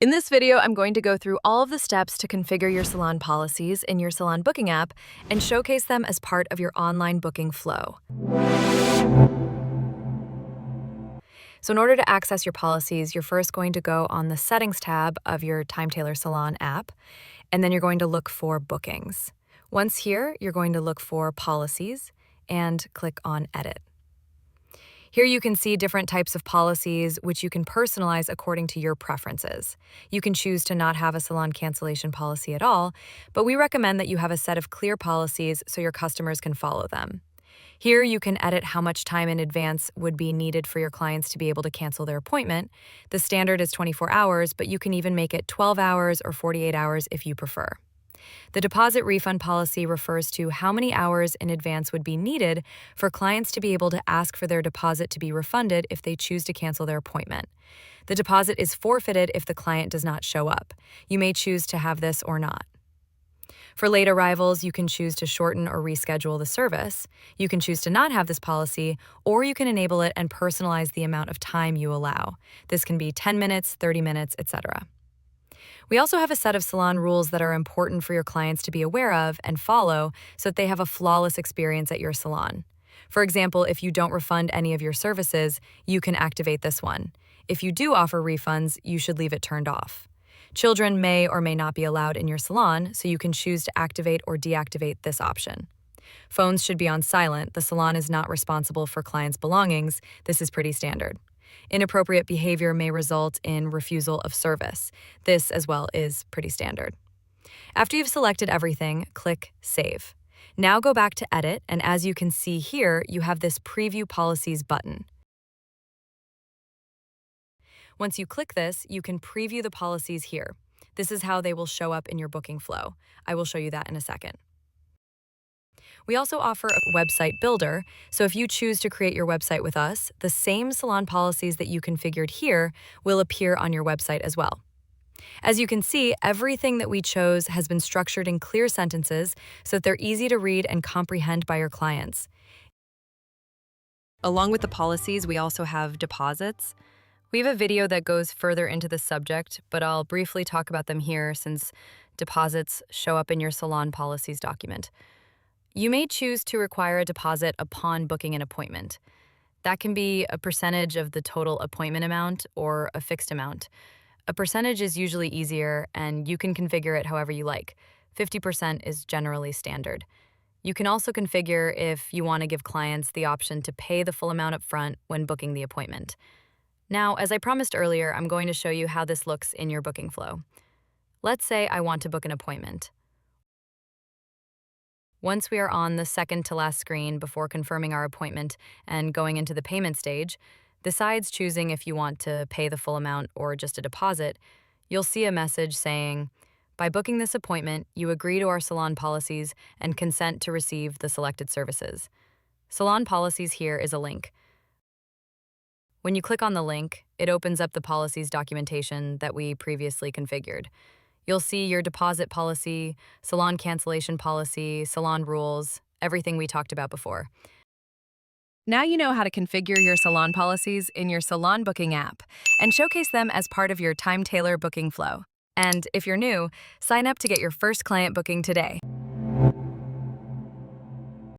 In this video, I'm going to go through all of the steps to configure your salon policies in your salon booking app and showcase them as part of your online booking flow. So in order to access your policies, you're first going to go on the Settings tab of your TimeTailor Salon app, and then you're going to look for Bookings. Once here, you're going to look for Policies and click on Edit. Here you can see different types of policies which you can personalize according to your preferences. You can choose to not have a salon cancellation policy at all, but we recommend that you have a set of clear policies so your customers can follow them. Here you can edit how much time in advance would be needed for your clients to be able to cancel their appointment. The standard is 24 hours, but you can even make it 12 hours or 48 hours if you prefer. The deposit refund policy refers to how many hours in advance would be needed for clients to be able to ask for their deposit to be refunded if they choose to cancel their appointment. The deposit is forfeited if the client does not show up. You may choose to have this or not. For late arrivals, you can choose to shorten or reschedule the service. You can choose to not have this policy, or you can enable it and personalize the amount of time you allow. This can be 10 minutes, 30 minutes, etc. We also have a set of salon rules that are important for your clients to be aware of and follow so that they have a flawless experience at your salon. For example, if you don't refund any of your services, you can activate this one. If you do offer refunds, you should leave it turned off. Children may or may not be allowed in your salon, so you can choose to activate or deactivate this option. Phones should be on silent. The salon is not responsible for clients' belongings. This is pretty standard. Inappropriate behavior may result in refusal of service. This as well is pretty standard. After you've selected everything, click Save. Now go back to Edit, and as you can see here, you have this Preview Policies button. Once you click this, you can preview the policies here. This is how they will show up in your booking flow. I will show you that in a second. We also offer a website builder, so if you choose to create your website with us, the same salon policies that you configured here will appear on your website as well. As you can see, everything that we chose has been structured in clear sentences so that they're easy to read and comprehend by your clients. Along with the policies, we also have deposits. We have a video that goes further into the subject, but I'll briefly talk about them here since deposits show up in your salon policies document. You may choose to require a deposit upon booking an appointment. That can be a percentage of the total appointment amount or a fixed amount. A percentage is usually easier, and you can configure it however you like. 50% is generally standard. You can also configure if you want to give clients the option to pay the full amount up front when booking the appointment. Now, as I promised earlier, I'm going to show you how this looks in your booking flow. Let's say I want to book an appointment. Once we are on the second to last screen before confirming our appointment and going into the payment stage, besides choosing if you want to pay the full amount or just a deposit, you'll see a message saying, "By booking this appointment, you agree to our salon policies and consent to receive the selected services." Salon policies here is a link. When you click on the link, it opens up the policies documentation that we previously configured. You'll see your deposit policy, salon cancellation policy, salon rules, everything we talked about before. Now you know how to configure your salon policies in your salon booking app and showcase them as part of your TimeTailor booking flow. And if you're new, sign up to get your first client booking today.